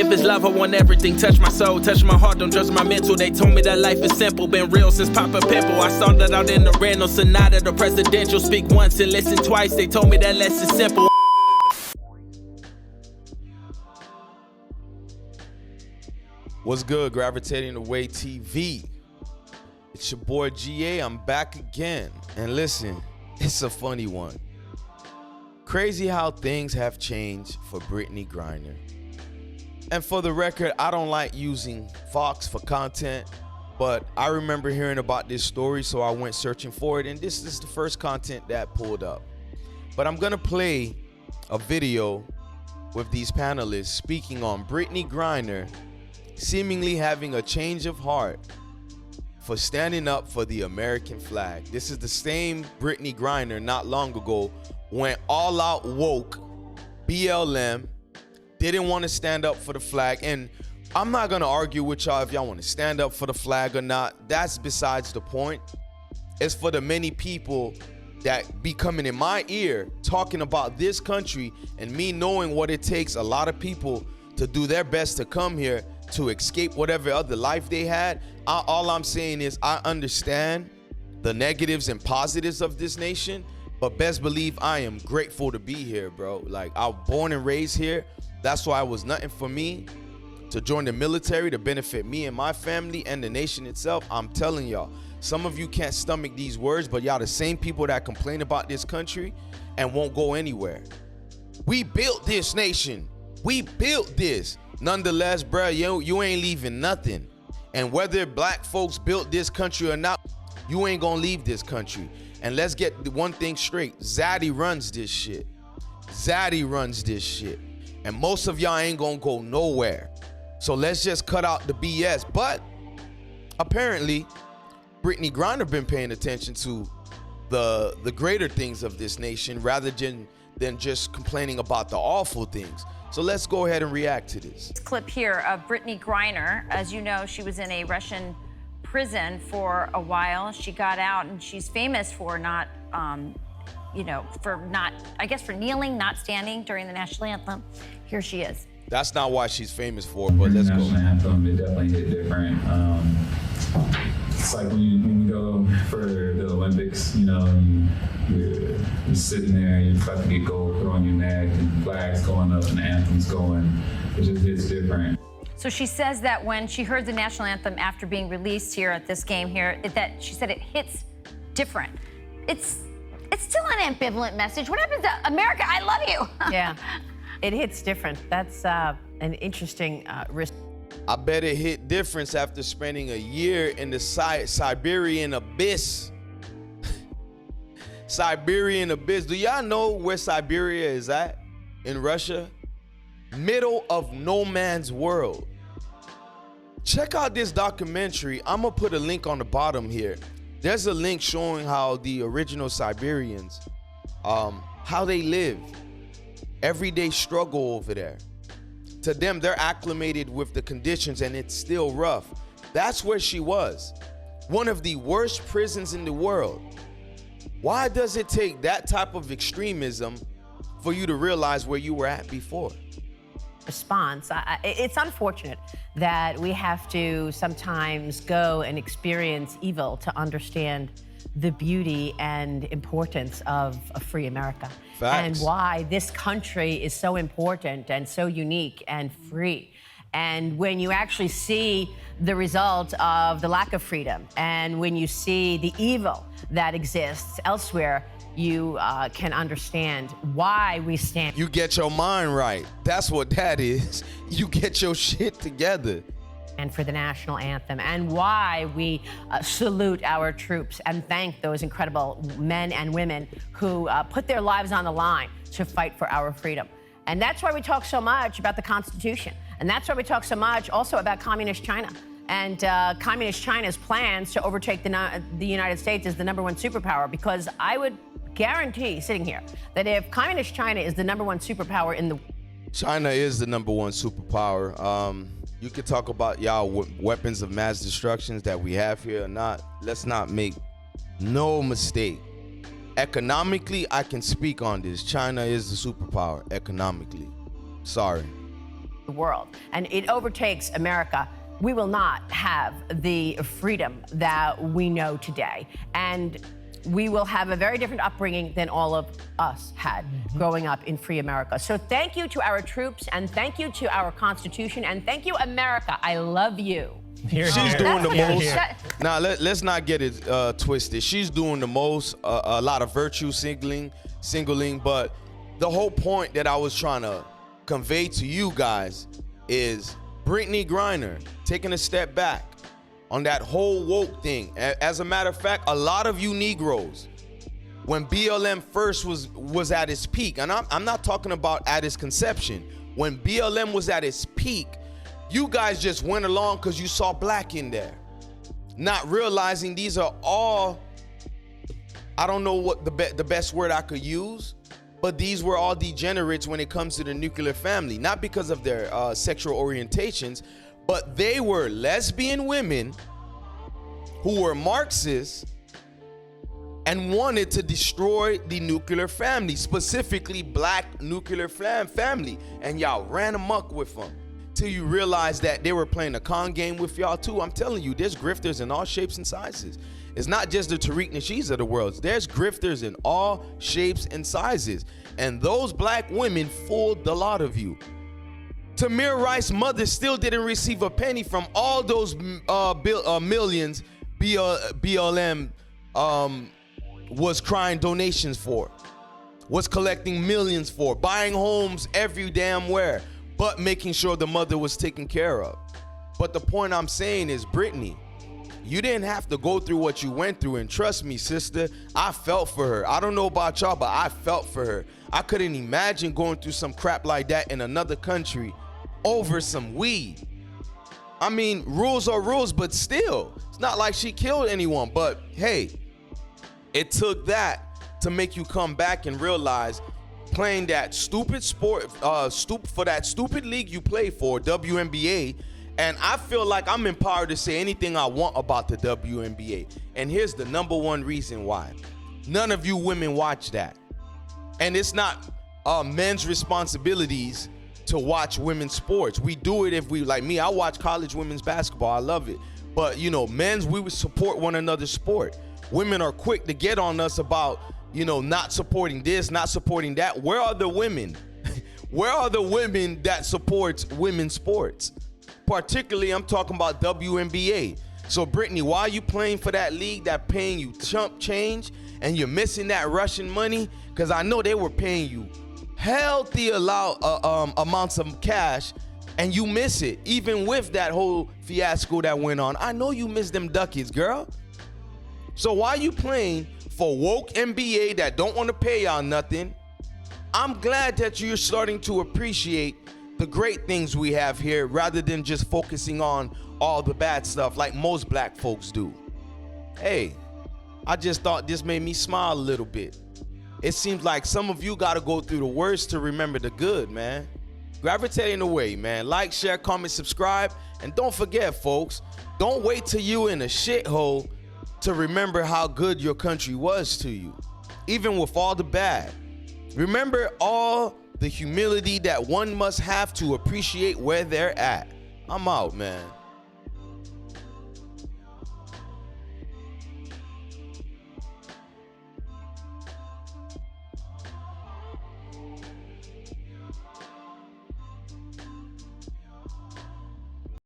live is love, I want everything. Touch my soul, touch my heart, don't judge my mental. They told me that life is simple, been real since Papa Pimple. I started out in the rental, Sonata, the presidential. Speak once and listen twice, they told me that less is simple. What's good, Gravitating Away TV? It's your boy GA, I'm back again. And listen, it's a funny one. Crazy how things have changed for Brittney Griner. And for the record, I don't like using Fox for content, but I remember hearing about this story, so I went searching for it, and this is the first content that pulled up. But I'm gonna play a video with these panelists speaking on Brittney Griner seemingly having a change of heart for standing up for the American flag. This is the same Brittney Griner not long ago went all out woke, BLM, didn't want to stand up for the flag. And I'm not going to argue with y'all if y'all want to stand up for the flag or not. That's besides the point. It's for the many people that be coming in my ear talking about this country and me knowing what it takes a lot of people to do their best to come here to escape whatever other life they had. All I'm saying is I understand the negatives and positives of this nation, but best believe I am grateful to be here, bro. Like, I was born and raised here. That's why it was nothing for me to join the military to benefit me and my family and the nation itself. I'm telling y'all, some of you can't stomach these words, but y'all the same people that complain about this country and won't go anywhere. We built this nation. We built this. Nonetheless, bro, you ain't leaving nothing. And whether black folks built this country or not, you ain't gonna leave this country. And let's get the one thing straight. Zaddy runs this shit. Zaddy runs this shit. And most of y'all ain't gonna go nowhere. So let's just cut out the BS. But apparently, Brittney Griner been paying attention to the greater things of this nation rather than just complaining about the awful things. So let's go ahead and react to this. This clip here of Brittney Griner. As you know, she was in a Russian prison for a while. She got out, and she's famous for not, for kneeling, not standing during the national anthem. Here she is. That's not why she's famous for, but let's go. National Anthem, it definitely hit different. It's like when you go for the Olympics, you're sitting there, you're about to get gold put on your neck, and flags going up and the anthem's going. It just hits different. So she says that when she heard the national anthem after being released here at this game here, that she said it hits different. It's still an ambivalent message. What happens to America? I love you. Yeah, it hits different. That's an interesting risk. I bet it hit difference after spending a year in the Siberian abyss. Siberian abyss. Do y'all know where Siberia is at in Russia? Middle of no man's world. Check out this documentary. I'm gonna put a link on the bottom here. There's a link showing how the original Siberians, how they live, everyday struggle over there. To them, they're acclimated with the conditions and it's still rough. That's where she was. One of the worst prisons in the world. Why does it take that type of extremism for you to realize where you were at before? Response. It's unfortunate that we have to sometimes go and experience evil to understand the beauty and importance of a free America. Facts. And why this country is so important and so unique and free. And when you actually see the result of the lack of freedom, and when you see the evil that exists elsewhere, you can understand why we stand. You get your mind right. That's what that is. You get your shit together. And for the national anthem, and why we salute our troops and thank those incredible men and women who put their lives on the line to fight for our freedom. And that's why we talk so much about the Constitution. And that's why we talk so much also about Communist China and Communist China's plans to overtake the United States as the #1 superpower. Because I would guarantee, sitting here, that if Communist China is the #1 superpower in the... China is the #1 superpower. You could talk about y'all weapons of mass destructions that we have here or not. Let's not make no mistake. Economically, I can speak on this. China is the superpower economically. Sorry. the world. And it overtakes America. We will not have the freedom that we know today. And we will have a very different upbringing than all of us had growing up in free America. So thank you to our troops, and thank you to our Constitution, and thank you, America. I love you. She's doing the most. Now, let's not get it twisted. She's doing the most, a lot of virtue singling, but the whole point that I was trying to convey to you guys is Brittney Griner taking a step back on that whole woke thing. As a matter of fact, a lot of you Negroes, when BLM first was at its peak, and I'm not talking about at its conception, when BLM was at its peak, you guys just went along because you saw black in there, not realizing these are all, I don't know what the best word I could use, but these were all degenerates when it comes to the nuclear family, not because of their sexual orientations, but they were lesbian women who were Marxists and wanted to destroy the nuclear family, specifically black nuclear family. And y'all ran amok with them till you realize that they were playing a con game with y'all too. I'm telling you, there's grifters in all shapes and sizes. It's not just the Tariq Nasheeds of the world. There's grifters in all shapes and sizes. And those black women fooled the lot of you. Tamir Rice's mother still didn't receive a penny from all those millions BLM was crying donations for, was collecting millions for, buying homes every damn where, but making sure the mother was taken care of. But the point I'm saying is, Brittney, you didn't have to go through what you went through, and trust me, sister, I felt for her. I don't know about y'all, but I felt for her. I couldn't imagine going through some crap like that in another country over some weed. I mean, rules are rules, but still, it's not like she killed anyone. But hey, it took that to make you come back and realize playing that stupid sport, for that stupid league you play for, WNBA. And I feel like I'm empowered to say anything I want about the WNBA. And here's the number one reason why. None of you women watch that. And it's not men's responsibilities to watch women's sports. We do it if we, like me, I watch college women's basketball. I love it. But, you know, men's, we would support one another's sport. Women are quick to get on us about, you know, not supporting this, not supporting that. Where are the women? Where are the women that supports women's sports? Particularly, I'm talking about WNBA. So, Brittney, why are you playing for that league that paying you chump change and you're missing that Russian money? Because I know they were paying you healthy amounts of cash, and you miss it, even with that whole fiasco that went on. I know you miss them ducats, girl. So why are you playing for woke NBA that don't want to pay y'all nothing? I'm glad that you're starting to appreciate the great things we have here rather than just focusing on all the bad stuff like most black folks do. Hey, I just thought this made me smile a little bit. It seems like some of you got to go through the worst to remember the good, man. Gravitating away, man. Like, share, comment, subscribe. And don't forget, folks, don't wait till you in a shithole to remember how good your country was to you, even with all the bad. Remember all the humility that one must have to appreciate where they're at. I'm out, man.